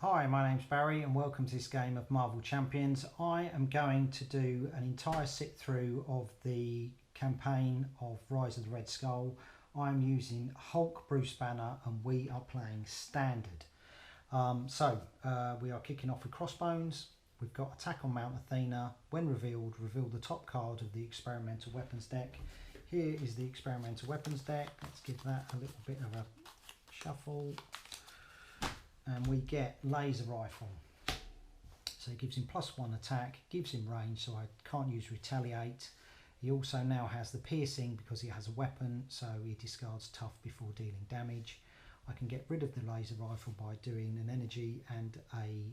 Hi, my name's Barry and welcome to this game of Marvel Champions. I am going to do an entire sit through of the campaign of Rise of the Red Skull. I'm using Hulk, Bruce Banner, and we are playing standard. We are kicking off with Crossbones. We've got Attack on Mount Athena. When revealed, reveal the top card of the Experimental Weapons deck. Here is the Experimental Weapons deck. Let's give that a little bit of a shuffle. And we get Laser Rifle. So it gives him +1 attack, gives him range, so I can't use Retaliate. He also now has the Piercing because he has a weapon, so he discards Tough before dealing damage. I can get rid of the Laser Rifle by doing an energy and a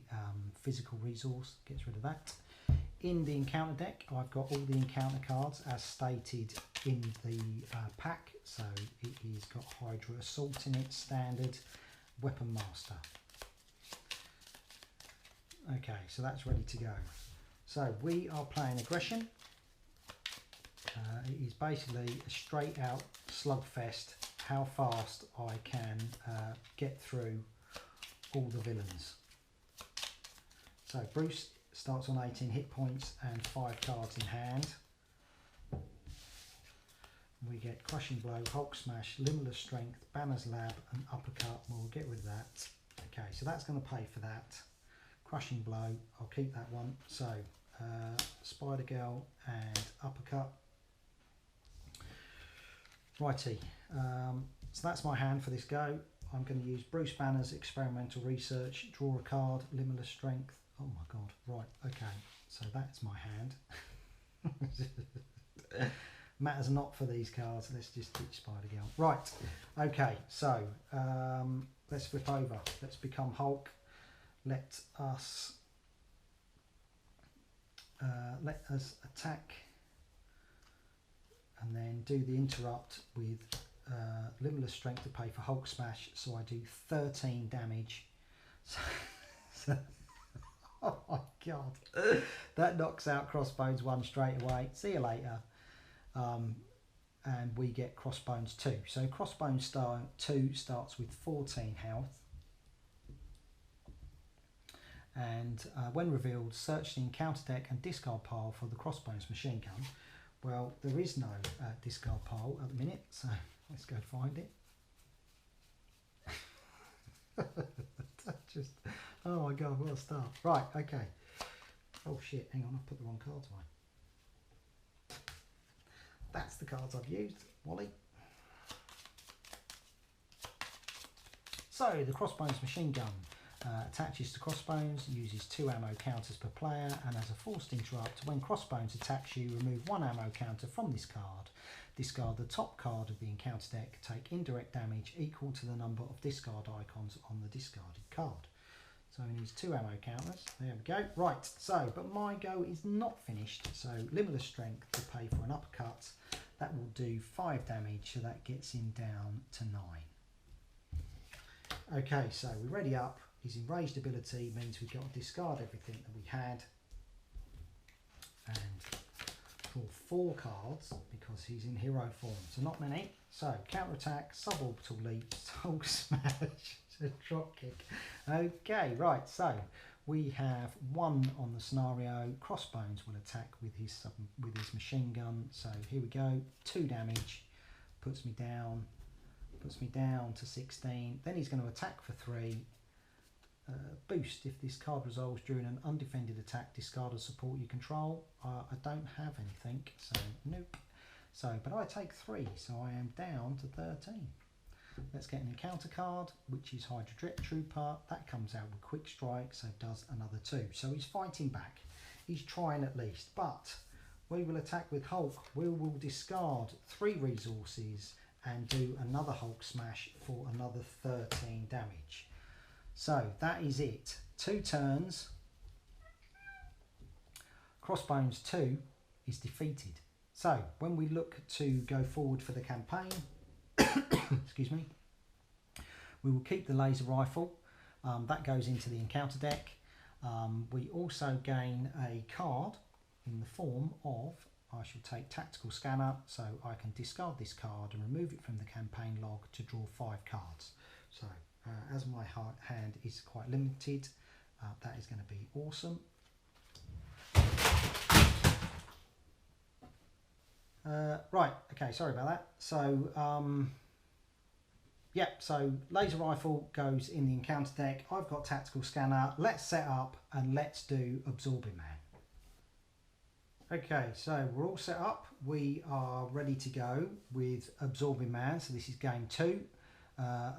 physical resource, gets rid of that. In the encounter deck, I've got all the encounter cards as stated in the pack. So he's got Hydra Assault in it, standard, Weapon Master. Okay, so that's ready to go. So we are playing Aggression. It is basically a straight out slugfest, how fast I can get through all the villains. So Bruce starts on 18 hit points and 5 cards in hand. We get Crushing Blow, Hulk Smash, Limitless Strength, Banner's Lab and Uppercut. We'll get rid of that. Okay, so that's going to pay for that. Crushing Blow, I'll keep that one. So Spider Girl and Uppercut. Righty, so that's my hand for this go. I'm going to use Bruce Banner's Experimental Research, draw a card, Limitless Strength. Oh my god, right, okay, so that's my hand. Matters not for these cards, let's just ditch Spider Girl. Right, okay, so let's flip over, let's become Hulk. Let us attack and then do the interrupt with Limitless Strength to pay for Hulk Smash, so I do 13 damage. Oh my god, that knocks out Crossbones 1 straight away. See you later. And we get Crossbones 2. So Crossbones 2 starts with 14 health. And when revealed, search the encounter deck and discard pile for the Crossbones machine gun. Well, there is no discard pile at the minute, so let's go find it. Just, oh my god, what a start. Right, okay. Oh shit, hang on, I put the wrong cards away. That's the cards I've used, Wally. So, the Crossbones machine gun attaches to Crossbones, uses 2 ammo counters per player, and as a forced interrupt, when Crossbones attacks you, remove 1 ammo counter from this card. Discard the top card of the encounter deck, take indirect damage equal to the number of discard icons on the discarded card. So he needs 2 ammo counters, there we go. Right, so, but my go is not finished, so Limitless Strength to pay for an uppercut, that will do 5 damage, so that gets him down to 9. Okay, so we're ready up. His enraged ability means we've got to discard everything that we had and draw 4 cards because he's in hero form, so not many. So counterattack, suborbital leap, Hulk Smash, drop kick. Okay, right, so we have 1 on the scenario. Crossbones will attack with his machine gun. So here we go, 2 damage, puts me down to 16. Then he's going to attack for 3. Boost, if this card resolves during an undefended attack, discard a support you control. I don't have anything, so nope. So, but I take 3, so I am down to 13. Let's get an encounter card, which is Hydra Trooper. That comes out with Quick Strike, so does another 2. So he's fighting back. He's trying at least, but we will attack with Hulk. We will discard 3 resources and do another Hulk Smash for another 13 damage. So that is it. 2 turns. Crossbones 2 is defeated. So when we look to go forward for the campaign, excuse me, we will keep the Laser Rifle. That goes into the encounter deck. We also gain a card in the form of, I shall take Tactical Scanner, so I can discard this card and remove it from the campaign log to draw 5 cards. So as my hand is quite limited, that is going to be awesome. Right, okay, sorry about that. So, yeah, so laser rifle goes in the encounter deck. I've got tactical scanner. Let's set up and let's do Absorbing Man. Okay, so we're all set up. We are ready to go with Absorbing Man. So this is game 2.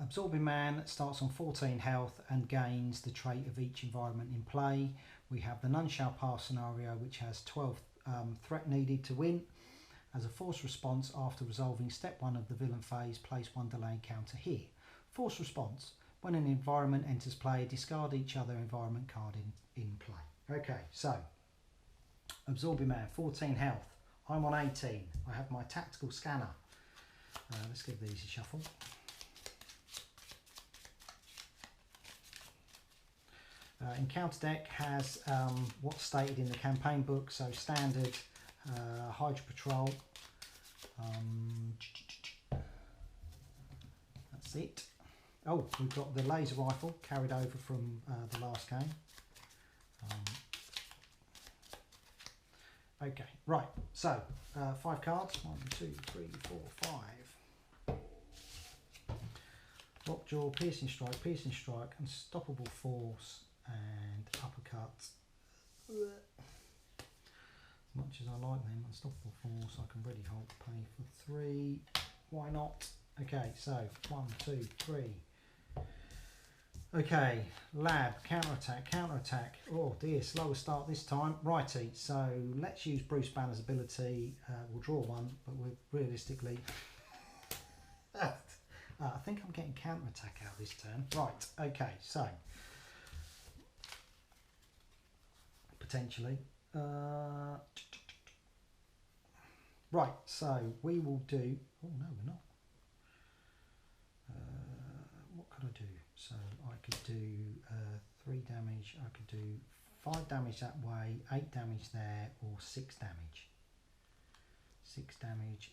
Absorbing Man starts on 14 health and gains the trait of each environment in play. We have the None Shall Pass scenario, which has 12 threat needed to win. As a force response, after resolving step 1 of the villain phase, place 1 delay counter here. Force response: when an environment enters play, discard each other environment card in play. Okay, so Absorbing Man, 14 health. I'm on 18. I have my tactical scanner. Let's give these a shuffle. Encounter deck has what's stated in the campaign book, so standard Hydra Patrol. That's it. Oh, we've got the laser rifle carried over from the last game. Okay, right, so 5 cards. 1, 2, 3, 4, 5. Lockjaw, Piercing Strike, Unstoppable Force, and Uppercut. As much as I like them, Unstoppable Force, I can ready hold, pay for 3. Why not? Okay, so 1, 2, 3. Okay, Lab, counterattack. Oh dear, slower start this time. Righty, so let's use Bruce Banner's ability. We'll draw 1, but we're realistically... I think I'm getting counterattack out this turn. Right, okay, so... potentially. Right, so we will do... oh no, we're not. What could I do? So I could do 3 damage, I could do 5 damage that way, 8 damage there, or 6 damage. 6 damage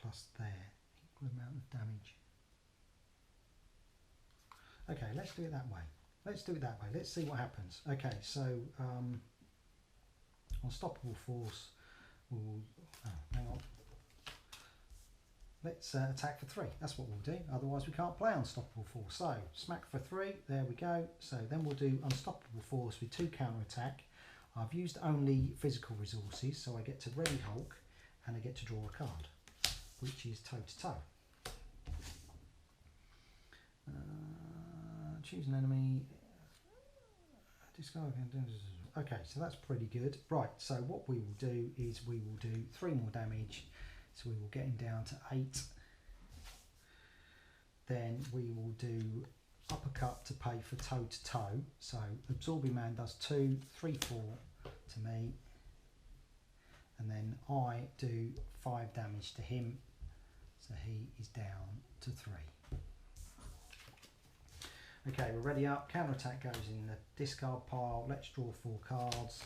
plus there, equal amount of damage. Okay, let's do it that way. Let's do it that way. Let's see what happens. Okay, so Unstoppable Force will... oh, hang on. Let's attack for 3. That's what we'll do. Otherwise we can't play Unstoppable Force. So smack for 3. There we go. So then we'll do Unstoppable Force with 2 counter-attack. I've used only physical resources, so I get to ready Hulk and I get to draw a card, which is toe-to-toe. Choose an enemy. Discard. Okay, so that's pretty good. Right, so what we will do is we will do 3 more damage. So we will get him down to 8. Then we will do Uppercut to pay for toe-to-toe. So Absorbing Man does 2, 3, 4 to me. And then I do 5 damage to him. So he is down to 3. Okay, we're ready up. Counterattack goes in the discard pile. Let's draw 4 cards.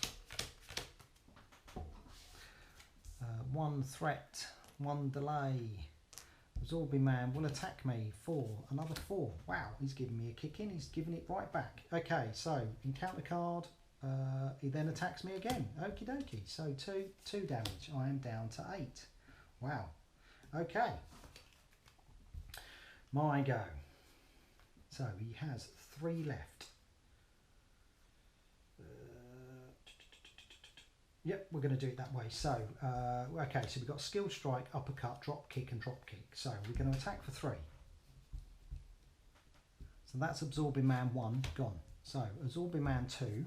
1 threat, 1 delay. Absorbing Man will attack me for another 4. Wow, he's giving me a kick in. He's giving it right back. Okay, so encounter card. He then attacks me again. Okie dokie. So 2 damage. I am down to 8. Wow. Okay. My go. So he has 3 left. Yep, we're going to do it that way. So, okay, so we've got Skilled Strike, Uppercut, Drop Kick and Drop Kick. So we're going to attack for 3. So that's Absorbing Man 1 gone. So Absorbing Man 2,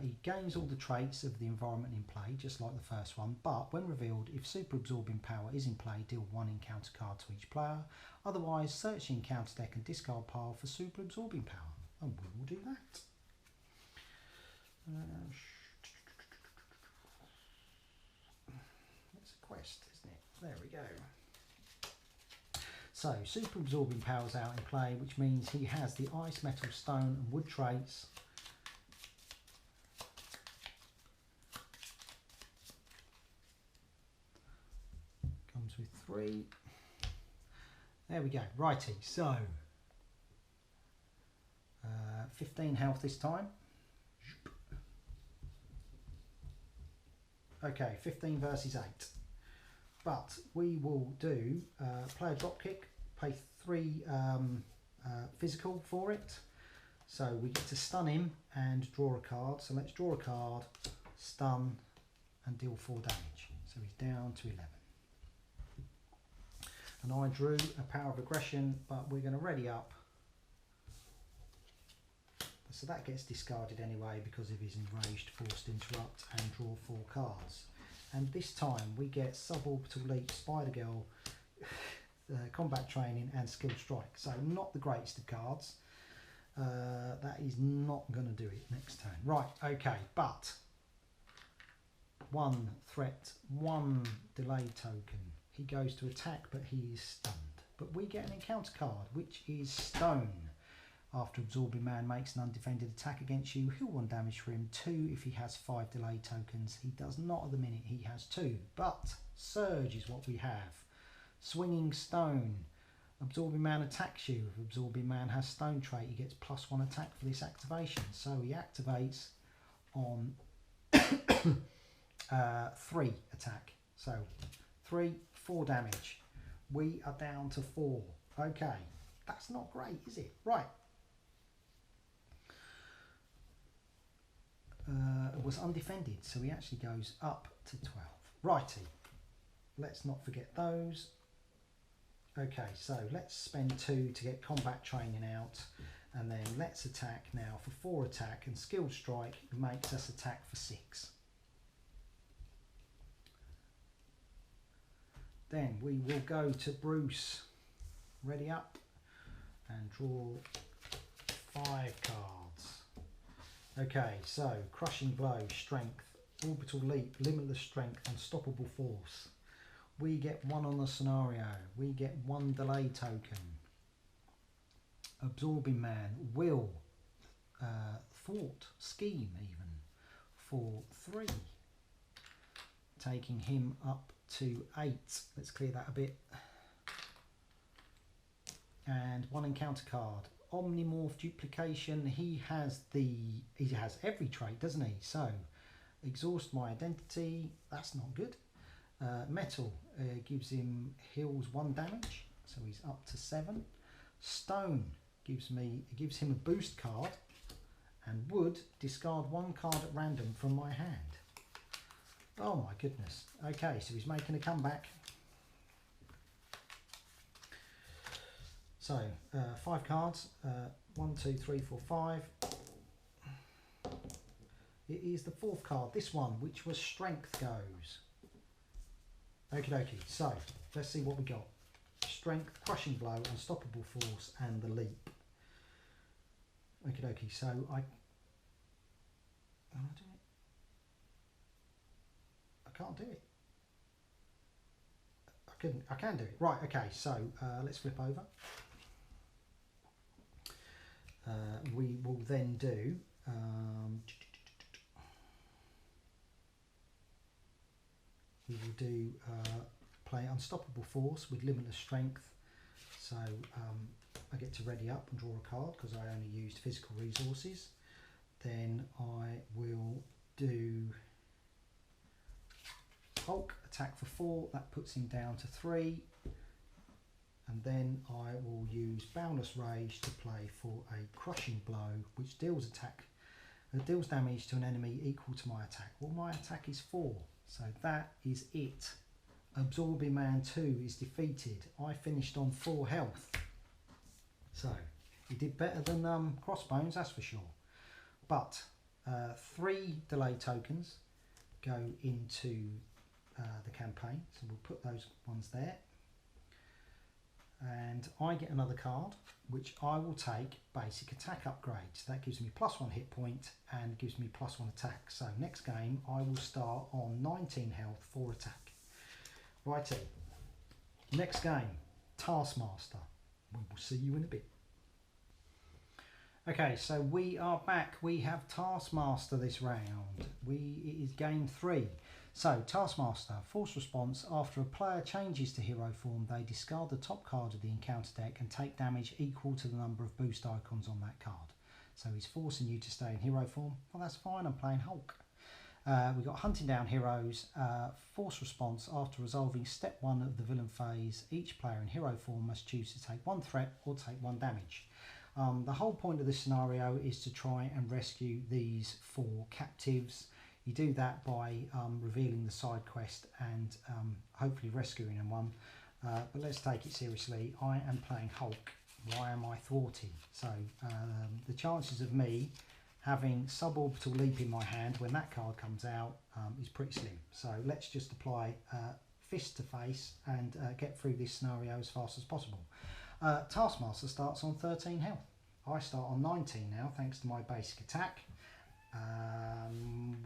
he gains all the traits of the environment in play, just like the first one. But when revealed, if Super Absorbing Power is in play, deal 1 encounter card to each player. Otherwise, search the encounter deck and discard pile for Super Absorbing Power. And we will do that. It's a quest, isn't it? There we go. So, Super Absorbing Power's out in play, which means he has the Ice, Metal, Stone and Wood traits. Comes with 3. There we go. Righty, so 15 health this time. Okay, 15 versus 8. But we will do play a drop kick, pay 3 physical for it. So we get to stun him and draw a card. So let's draw a card, stun, and deal 4 damage. So he's down to 11. And I drew a power of aggression, but we're going to ready up. So that gets discarded anyway because of his enraged, forced interrupt, and draw 4 cards. And this time we get suborbital leap, Spider Girl, combat training, and skill strike. So not the greatest of cards. That is not going to do it next turn. Right, okay, but 1 threat, 1 delay token. He goes to attack, but he is stunned. But we get an encounter card, which is Stone. After Absorbing Man makes an undefended attack against you, he'll 1 damage for him, 2 if he has 5 delay tokens. He does not at the minute, he has 2. But Surge is what we have. Swinging Stone. Absorbing Man attacks you. If Absorbing Man has Stone trait, he gets +1 attack for this activation. So he activates on 3 attack. So 3, 4 damage. We are down to 4. Okay, that's not great, is it? Right. It was undefended, so he actually goes up to 12. Righty. Let's not forget those. Okay, so let's spend 2 to get combat training out, and then let's attack now for 4 attack, and skilled strike makes us attack for 6. Then we will go to Bruce. Ready up and draw 5 cards. Okay, so Crushing Blow, Strength, Orbital Leap, Limitless Strength, Unstoppable Force. We get 1 on the scenario. We get 1 delay token. Absorbing Man, Will, Thwart, Scheme even, for 3. Taking him up to 8. Let's clear that a bit. And 1 encounter card. Omnimorph Duplication. He has every trait, doesn't he? So Exhaust My Identity. That's not good. Metal gives him heals 1 damage, so he's up to 7. Stone gives him a boost card, and Wood, discard 1 card at random from my hand. Oh my goodness. Okay, so he's making a comeback. So 5 cards. 1, 2, 3, 4, 5. It is the 4th card, this one, which was Strength goes. Okie dokie, so let's see what we got. Strength, Crushing Blow, Unstoppable Force, and the Leap. Okie dokie, so I can't do it. I can do it. Right, okay, so let's flip over. We will then do play Unstoppable Force with Limitless Strength. So I get to ready up and draw a card because I only used physical resources. Then I will do Hulk, attack for 4, that puts him down to 3. And then I will use Boundless Rage to play for a Crushing Blow, which deals damage to an enemy equal to my attack. Well, my attack is 4, so that is it. Absorbing Man 2 is defeated. I finished on 4 health. So, he did better than Crossbones, that's for sure. But 3 delay tokens go into the campaign, so we'll put those ones there. And I get another card, which I will take Basic Attack Upgrade. So that gives me +1 hit point and gives me +1 attack. So next game, I will start on 19 health for attack. Righty. Next game, Taskmaster. We will see you in a bit. Okay, so we are back. We have Taskmaster this round. It is game 3. So, Taskmaster, force response. After a player changes to hero form, they discard the top card of the encounter deck and take damage equal to the number of boost icons on that card. So he's forcing you to stay in hero form. Well, that's fine, I'm playing Hulk. We've got hunting down heroes, force response. After resolving step 1 of the villain phase, each player in hero form must choose to take 1 threat or take 1 damage. The whole point of this scenario is to try and rescue these 4 captives. You do that by revealing the side quest and hopefully rescuing them one. But let's take it seriously. I am playing Hulk. Why am I thwarting? So the chances of me having suborbital leap in my hand when that card comes out is pretty slim. So let's just apply fist to face and get through this scenario as fast as possible. Taskmaster starts on 13 health. I start on 19 now thanks to my basic attack.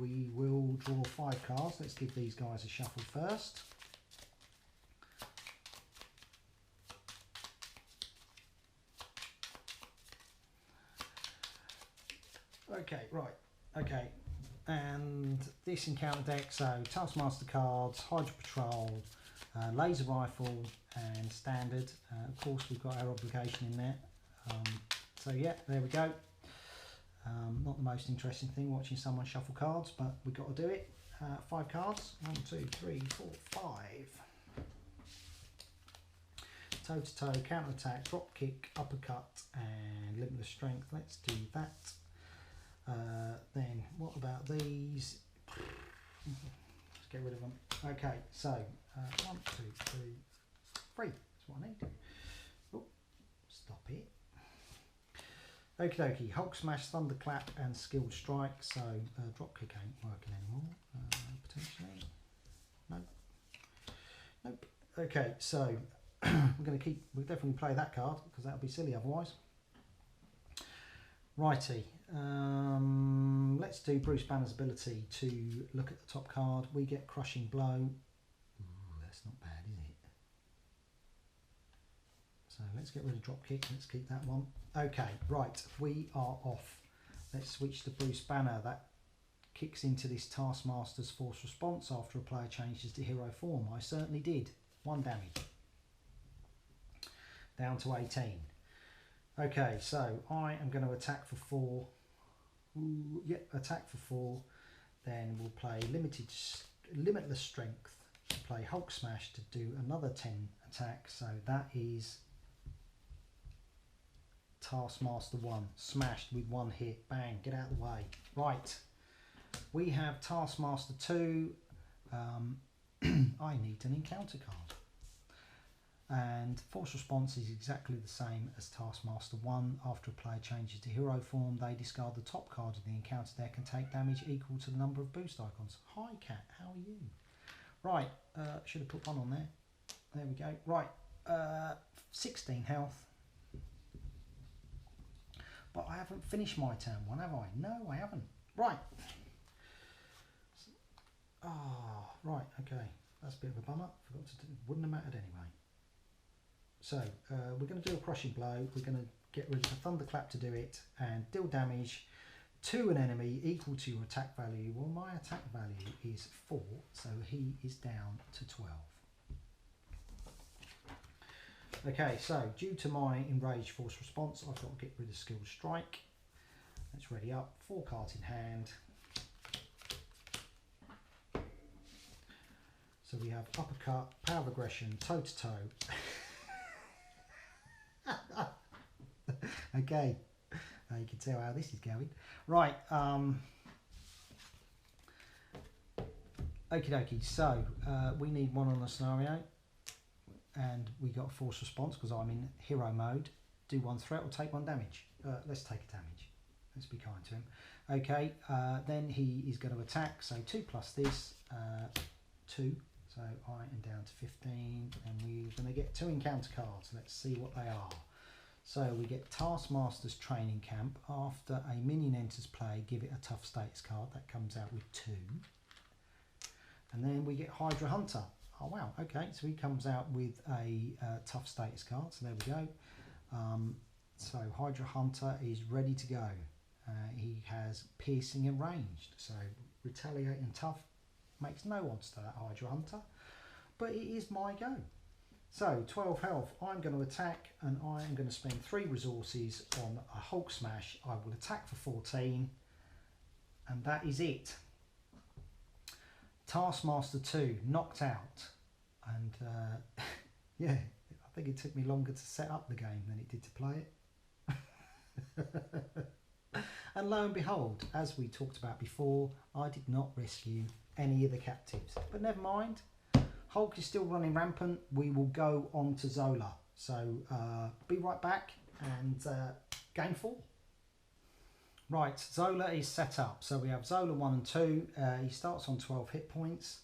We will draw 5 cards. Let's give these guys a shuffle first. Okay, right, okay, and this encounter deck, so Taskmaster cards, Hydra Patrol, Laser Rifle and Standard. Of course we've got our obligation in there, so yeah, there we go. Not the most interesting thing watching someone shuffle cards, but we've got to do it. 5 cards, 1, 2, 3, 4, 5. Toe to toe, counter attack, drop kick, uppercut and limitless strength. Let's do that. Then what about these? Let's get rid of them. Okay, so 1, 2, 3, 3. That's what I need. Oh, stop it. Okie dokie. Hulk smash, thunderclap, and skilled strike. So drop kick ain't working anymore. Potentially. Nope. Nope. Okay, so we'll definitely play that card because that would be silly otherwise. Righty. Let's do Bruce Banner's ability to look at the top card. We get Crushing Blow. Ooh, that's not bad, is it? So let's get rid of Dropkick. Let's keep that one. Okay, right. We are off. Let's switch to Bruce Banner. That kicks into this Taskmaster's force response after a player changes to hero form. I certainly did. 1 damage. Down to 18. Okay, so I am going to attack for 4. Ooh, yeah, attack for 4. Then we'll play limitless strength to play Hulk smash to do another 10 attack. So that is Taskmaster 1 smashed with 1 hit. Bang, get out of the way. Right, we have Taskmaster 2. I need an encounter card. And force response is exactly the same as Taskmaster 1. After a player changes to hero form, they discard the top card of the encounter deck and take damage equal to the number of boost icons. Hi Cat, how are you? Right, should have put 1 on there. There we go. Right, 16 health. But I haven't finished my turn 1, have I? No, I haven't. Right. Ah, right, okay. That's a bit of a bummer. Forgot to do, wouldn't have mattered anyway. So we're going to do a Crushing Blow. We're going to get rid of the Thunderclap to do it and deal damage to an enemy equal to your attack value. Well, my attack value is 4, so he is down to 12. Okay, so due to my enraged force response, I've got to get rid of skilled strike. Let's ready up. 4 cards in hand. So we have uppercut, power of aggression, toe to toe. Okay, you can tell how this is going. Right, okie dokie, so we need 1 on the scenario and we got force response because I'm in hero mode. Do 1 threat or take 1 damage. Let's take a damage. Let's be kind to him. Okay, then he is going to attack, so 2 plus this, 2. So I am down to 15 and we're going to get 2 encounter cards. Let's see what they are. So we get Taskmaster's Training Camp. After a minion enters play, give it a tough status card. That comes out with 2. And then we get Hydra Hunter. Oh wow, okay, so he comes out with a tough status card. So there we go. So Hydra Hunter is ready to go. He has piercing and ranged. So retaliate and tough makes no odds to that Hydra Hunter. But it is my go. So 12 health, I'm going to attack and I am going to spend 3 resources on a Hulk Smash. I will attack for 14 and that is it. Taskmaster 2 knocked out, and yeah, I think it took me longer to set up the game than it did to play it. And lo and behold, as we talked about before, I did not rescue any of the captives, but never mind. Hulk is still running rampant. We will go on to Zola. So be right back and game 4. Right, Zola is set up. So we have Zola 1 and 2. He starts on 12 hit points.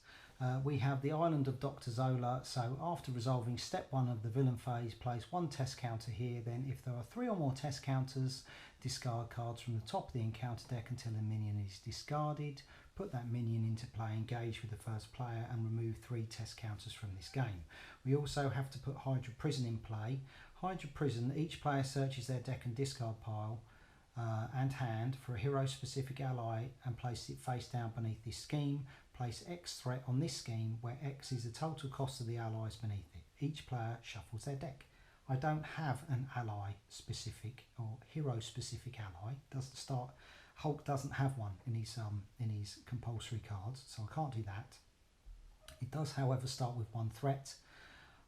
We have the Island of Dr. Zola. So after resolving step 1 of the villain phase, place 1 test counter here. Then if there are 3 or more test counters, discard cards from the top of the encounter deck until a minion is discarded. Put that minion into play, engage with the first player and remove 3 test counters from this game. We also have to put Hydra Prison in play. Hydra Prison, each player searches their deck and discard pile and hand for a hero specific ally and place it face down beneath this scheme. Place X threat on this scheme where X is the total cost of the allies beneath it. Each player shuffles their deck. I don't have an ally specific or hero specific ally. Doesn't start. Hulk doesn't have one in his compulsory cards, so I can't do that. It does, however, start with 1 threat,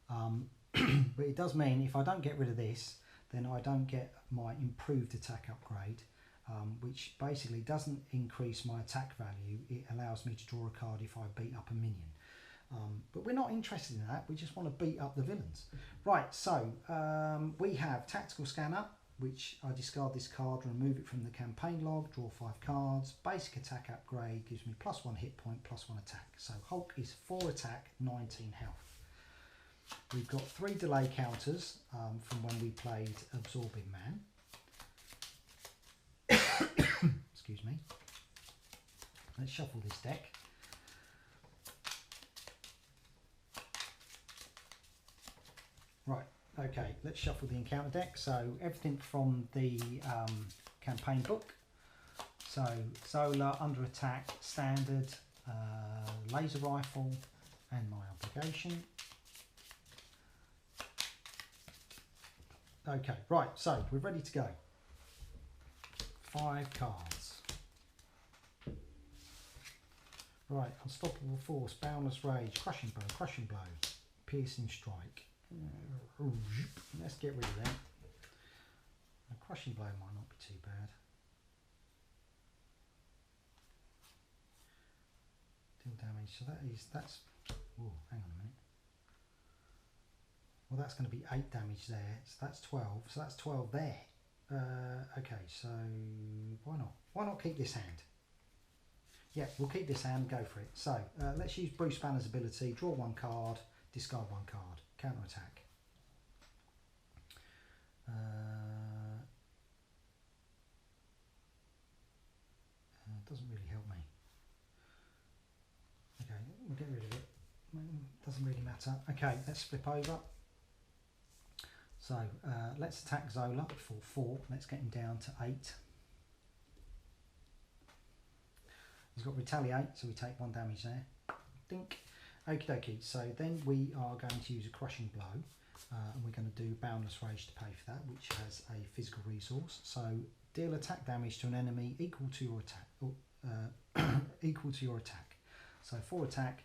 but it does mean if I don't get rid of this, then I don't get my improved attack upgrade, which basically doesn't increase my attack value. It allows me to draw a card if I beat up a minion. But we're not interested in that. We just want to beat up the villains. Right, so we have Tactical Scanner, which I discard this card, remove it from the campaign log, draw 5 cards. Basic attack upgrade gives me +1 hit point, +1 attack. So Hulk is 4 attack, 19 health. We've got 3 delay counters from when we played Absorbing Man. Excuse me. Let's shuffle this deck. Right, okay, let's shuffle the encounter deck. So everything from the campaign book. So Zola, under attack, standard, laser rifle, and my obligation. Okay, right, so we're ready to go. 5 cards. Right, Unstoppable Force, Boundless Rage, Crushing Blow, Piercing Strike. Let's get rid of them. A Crushing Blow might not be too bad. Deal damage, so that's, oh, hang on a minute. Well, that's going to be 8 damage there, so that's 12, so that's 12 there. Okay, so why not? Why not keep this hand? Yeah, we'll keep this hand and go for it. So let's use Bruce Banner's ability, draw 1 card, discard 1 card, counter attack. Doesn't really help me. Okay, we'll get rid of it. Doesn't really matter. Okay, let's flip over. So let's attack Zola for 4. Let's get him down to 8. He's got retaliate, so we take 1 damage there. Dink. Okie dokie. So then we are going to use a Crushing Blow, and we're going to do Boundless Rage to pay for that, which has a physical resource. So deal attack damage to an enemy equal to your attack, or, equal to your attack. So for attack,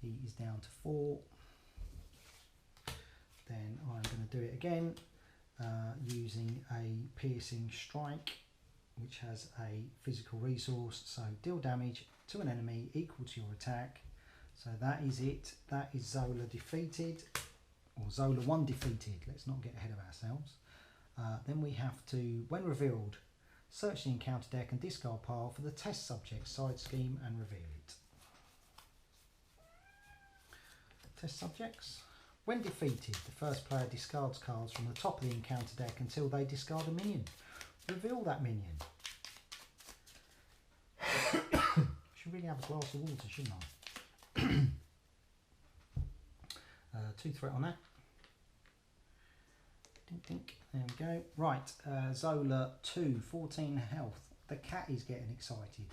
he is down to 4. Then I'm going to do it again using a Piercing Strike, which has a physical resource. So deal damage to an enemy equal to your attack. So that is it. That is Zola defeated, or Zola 1 defeated. Let's not get ahead of ourselves. Then we have to, when revealed, search the encounter deck and discard pile for the test subject side scheme and reveal it. Test subjects. When defeated, the first player discards cards from the top of the encounter deck until they discard a minion. Reveal that minion. Should really have a glass of water, shouldn't I? 2 threat on that. Dink, dink. There we go. Right, Zola 2, 14 health. The cat is getting excited.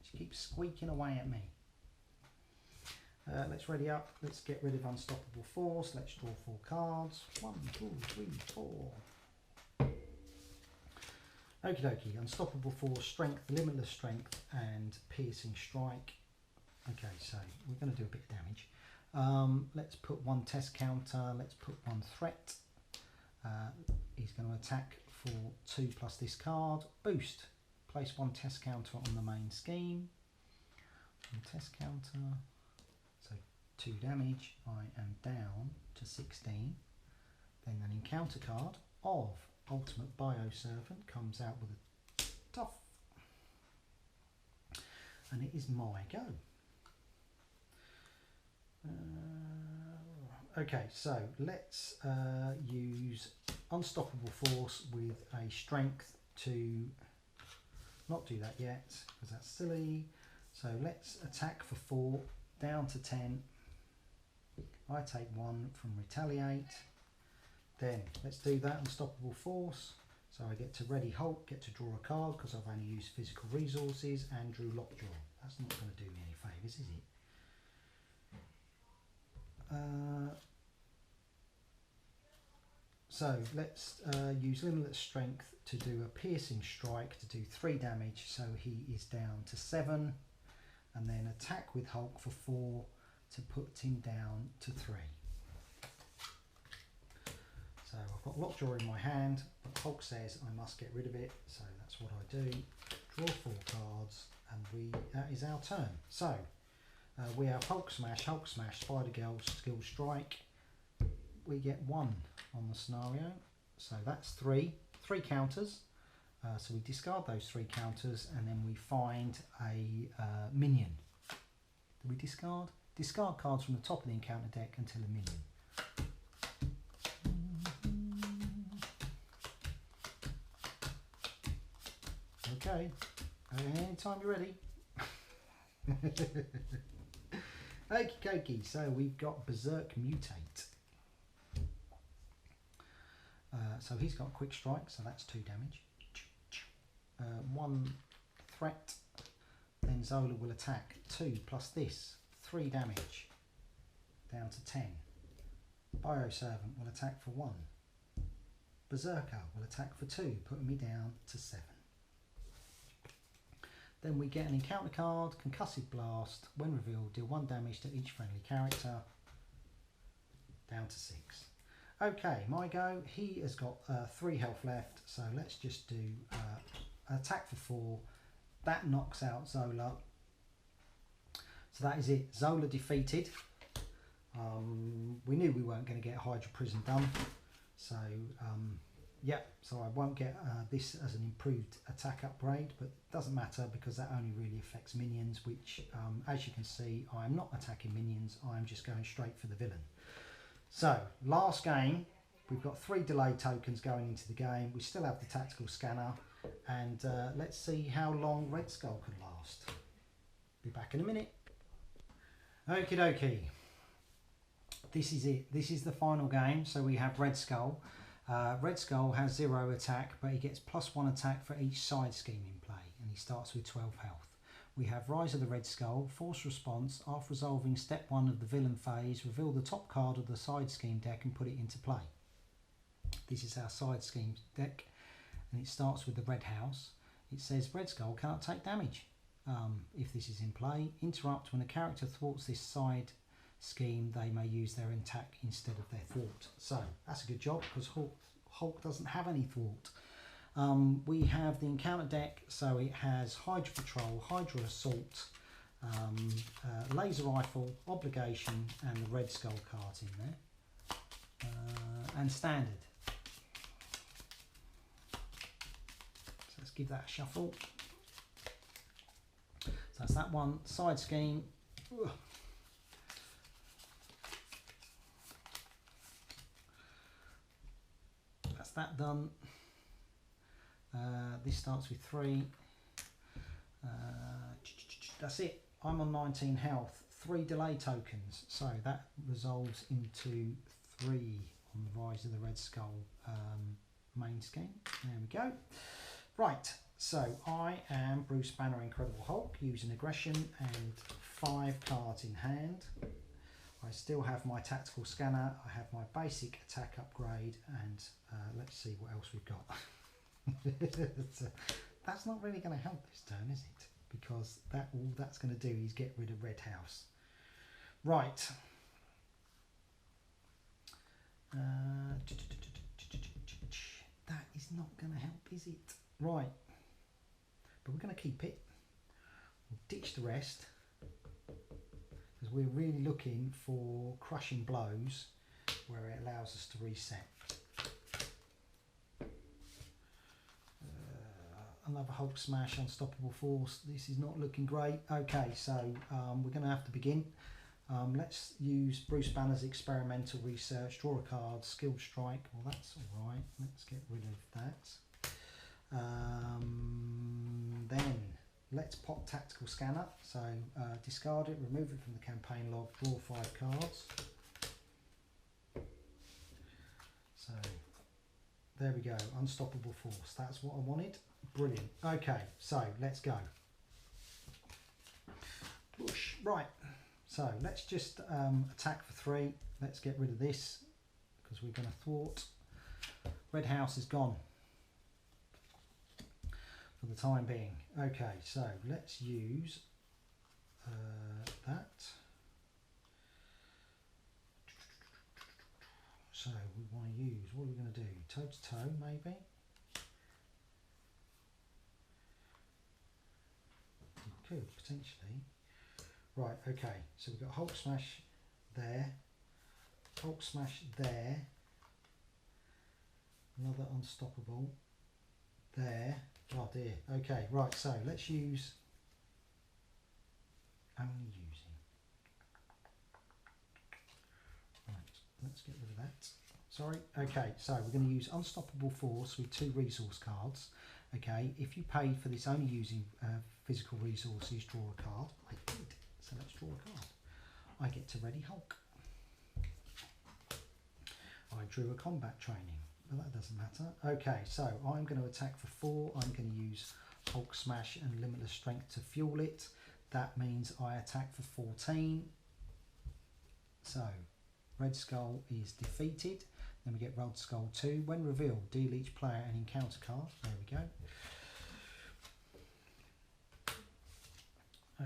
She keeps squeaking away at me. Let's ready up. Let's get rid of Unstoppable Force. Let's draw 4 cards. 1, 2, 3, 4. Okie dokie. Unstoppable Force, Strength, Limitless Strength, and Piercing Strike. Okay, so we're going to do a bit of damage. Let's put 1 test counter. Let's put 1 threat. He's going to attack for 2 plus this card. Boost. Place 1 test counter on the main scheme. 1 test counter. So 2 damage. I am down to 16. Then an encounter card of Ultimate Bioservant comes out with a tough. And it is my go. Okay, so let's use Unstoppable Force with a Strength to not do that yet, because that's silly. So let's attack for 4, down to 10. I take 1 from Retaliate. Then let's do that Unstoppable Force. So I get to Ready Hulk, get to draw a card because I've only used physical resources, and drew Lockjaw. That's not going to do me any favours, is it? So let's use Limitless Strength to do a Piercing Strike to do 3 damage, so he is down to 7, and then attack with Hulk for 4 to put him down to 3. So I've got Lockjaw in my hand, but Hulk says I must get rid of it, so that's what I do. Draw 4 cards, and that is our turn. So we have Hulk Smash, Spider Girl, Skill Strike. We get 1 on the scenario, so that's 3 counters. So we discard those 3 counters, and then we find a minion. Do we discard? Discard cards from the top of the encounter deck until a minion. Okay, anytime you're ready. Okie dokie, so we've got Berserk Mutate. So he's got Quick Strike, so that's 2 damage. 1 threat, then Zola will attack 2 plus this, 3 damage, down to 10. Bioservant will attack for 1. Berserker will attack for 2, putting me down to 7. Then we get an encounter card, Concussive Blast. When revealed, deal 1 damage to each friendly character, down to 6. Okay, my go. He has got 3 health left, so let's just do attack for 4. That knocks out Zola. So that is it. Zola defeated. We knew we weren't going to get Hydra Prison done, so yeah, so I won't get this as an improved attack upgrade, but it doesn't matter because that only really affects minions, which as you can see, I am not attacking minions, I am just going straight for the villain. So last game, we've got 3 delay tokens going into the game. We still have the tactical scanner, and let's see how long Red Skull can last. Be back in a minute. Okie dokie. This is it. This is the final game. So we have Red Skull. Red Skull has 0 attack, but he gets +1 attack for each side scheme in play, and he starts with 12 health. We have Rise of the Red Skull, Force Response. After resolving step 1 of the villain phase, reveal the top card of the side scheme deck and put it into play. This is our side scheme deck, and it starts with the Red House. It says Red Skull cannot take damage. If this is in play, interrupt when a character thwarts this side scheme, they may use their attack instead of their thwart. So that's a good job because Hulk doesn't have any thwart. We have the encounter deck, so it has Hydra Patrol, Hydra Assault, Laser Rifle, Obligation, and the Red Skull cards in there, and Standard. So let's give that a shuffle. So that's that one. Side scheme. Ugh. That's that done. This starts with 3. That's it. I'm on 19 health. 3 delay tokens. So that resolves into 3 on the Rise of the Red Skull main scheme. There we go. Right. So I am Bruce Banner Incredible Hulk using aggression and 5 cards in hand. I still have my tactical scanner, I have my basic attack upgrade, and let's see what else we've got. That's not really going to help this turn, is it? Because all that's going to do is get rid of Red House. Right. That is not going to help, is it? Right. But we're going to keep it. We'll ditch the rest, because we're really looking for crushing blows where it allows us to reset. Another Hulk Smash, Unstoppable Force. This is not looking great. Okay, so we're going to have to begin. Let's use Bruce Banner's Experimental Research, draw a card, Skilled Strike. Well, that's all right. Let's get rid of that. Then let's pop Tactical Scanner. So discard it, remove it from the campaign log, draw 5 cards. So there we go, Unstoppable Force. That's what I wanted. Brilliant. Okay, so let's go. Whoosh. Right, so let's just attack for 3. Let's get rid of this because we're going to thwart. Red House is gone for the time being. Okay, so let's use that. So we want to use, what are we going to do? Toe to toe, maybe? We could, potentially. Right, okay, so we've got Hulk Smash there, Hulk Smash there, another Unstoppable there. Oh dear, okay, right, so let's use only using. Right, let's get rid of that. Sorry, okay, so we're going to use Unstoppable Force with 2 resource cards. Okay, if you paid for this only using physical resources, draw a card. I did, so let's draw a card. I get to Ready Hulk. I drew a combat training, but that doesn't matter. Okay, so I'm going to attack for 4. I'm going to use Hulk Smash and Limitless Strength to fuel it. That means I attack for 14. So Red Skull is defeated. Then we get Red Skull 2. When revealed, deal each player an encounter card. There we go.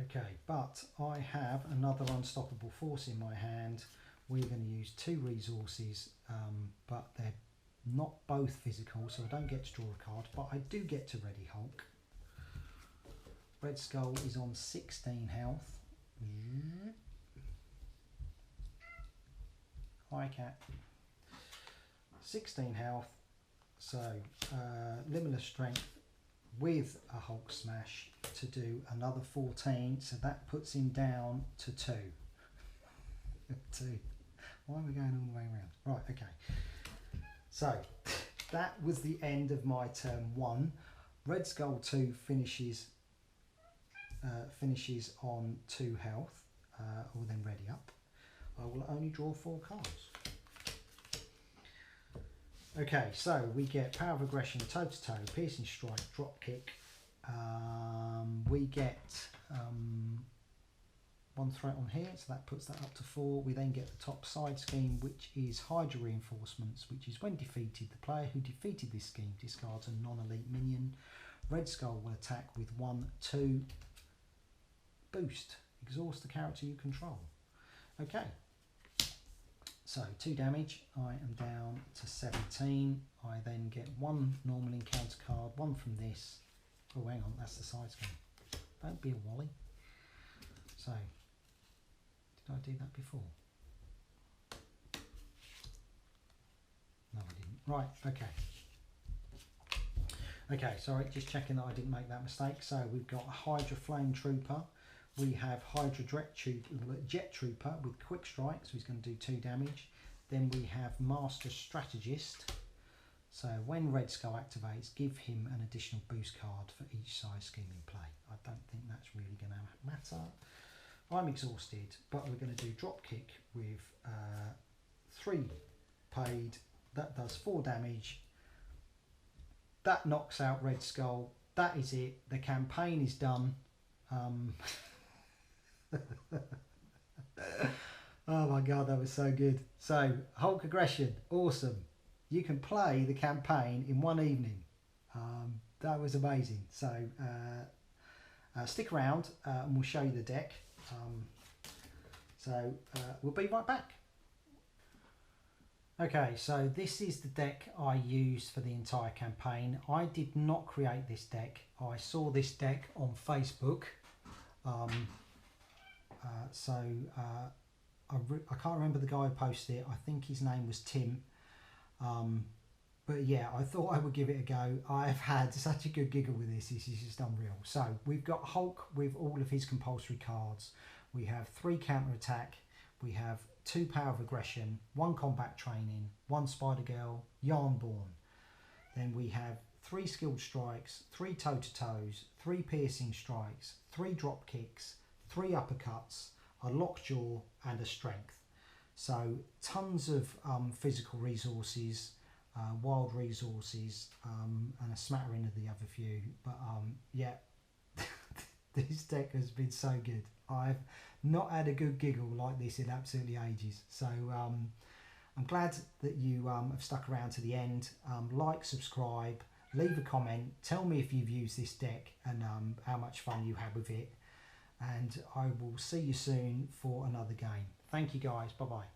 Okay, but I have another Unstoppable Force in my hand. We're going to use 2 resources, but they're not both physical, so I don't get to draw a card, but I do get to Ready Hulk. Red Skull is on 16 health. Hi, cat. 16 health, so Limitless Strength with a Hulk Smash to do another 14, so that puts him down to 2. 2. Why are we going all the way around? Right, okay. So that was the end of my turn 1. Red Skull 2 finishes on 2 health, or then ready up. I will only draw 4 cards. Okay, so we get Power of Aggression, Toe to Toe, Piercing Strike, Drop Kick. We get 1 threat on here, so that puts that up to 4. We then get the top side scheme, which is Hydra Reinforcements, which is when defeated, the player who defeated this scheme discards a non-elite minion. Red Skull will attack with 1/2 boost. Exhaust the character you control. Okay. So 2 damage, I am down to 17. I then get 1 normal encounter card, 1 from this. Oh, hang on, that's the side scheme. Don't be a wally. So, did I do that before? No, I didn't. Right, okay. Okay, sorry, just checking that I didn't make that mistake. So we've got Hydra Flame Trooper. We have Hydra Jet Trooper with Quick Strike, so he's going to do 2 damage. Then we have Master Strategist. So when Red Skull activates, give him an additional boost card for each side scheme in play. I don't think that's really going to matter. I'm exhausted, but we're going to do Drop Kick with 3 paid. That does 4 damage. That knocks out Red Skull. that is it. The campaign is done. Oh my god, that was so good. So Hulk Aggression, awesome. You can play the campaign in one evening. That was amazing. So stick around and we'll show you the deck. We'll be right back. Okay, so this is the deck I used for the entire campaign. I did not create this deck. I saw this deck on Facebook. I can't remember the guy who posted it. I think his name was Tim. But yeah, I thought I would give it a go. I've had such a good giggle with this. This is just unreal. So we've got Hulk with all of his compulsory cards. We have 3 counter attack. We have 2 power of aggression, 1 combat training, 1 Spider Girl, Yarnborn. Then we have 3 skilled strikes, 3 toe to toes, 3 piercing strikes, 3 drop kicks, 3 uppercuts, a lockjaw and a strength. So tons of physical resources, wild resources, and a smattering of the other few. But yeah, this deck has been so good. I've not had a good giggle like this in absolutely ages. So I'm glad that you have stuck around to the end. Like, subscribe, leave a comment, tell me if you've used this deck and how much fun you had with it. And I will see you soon for another game. Thank you guys. Bye bye.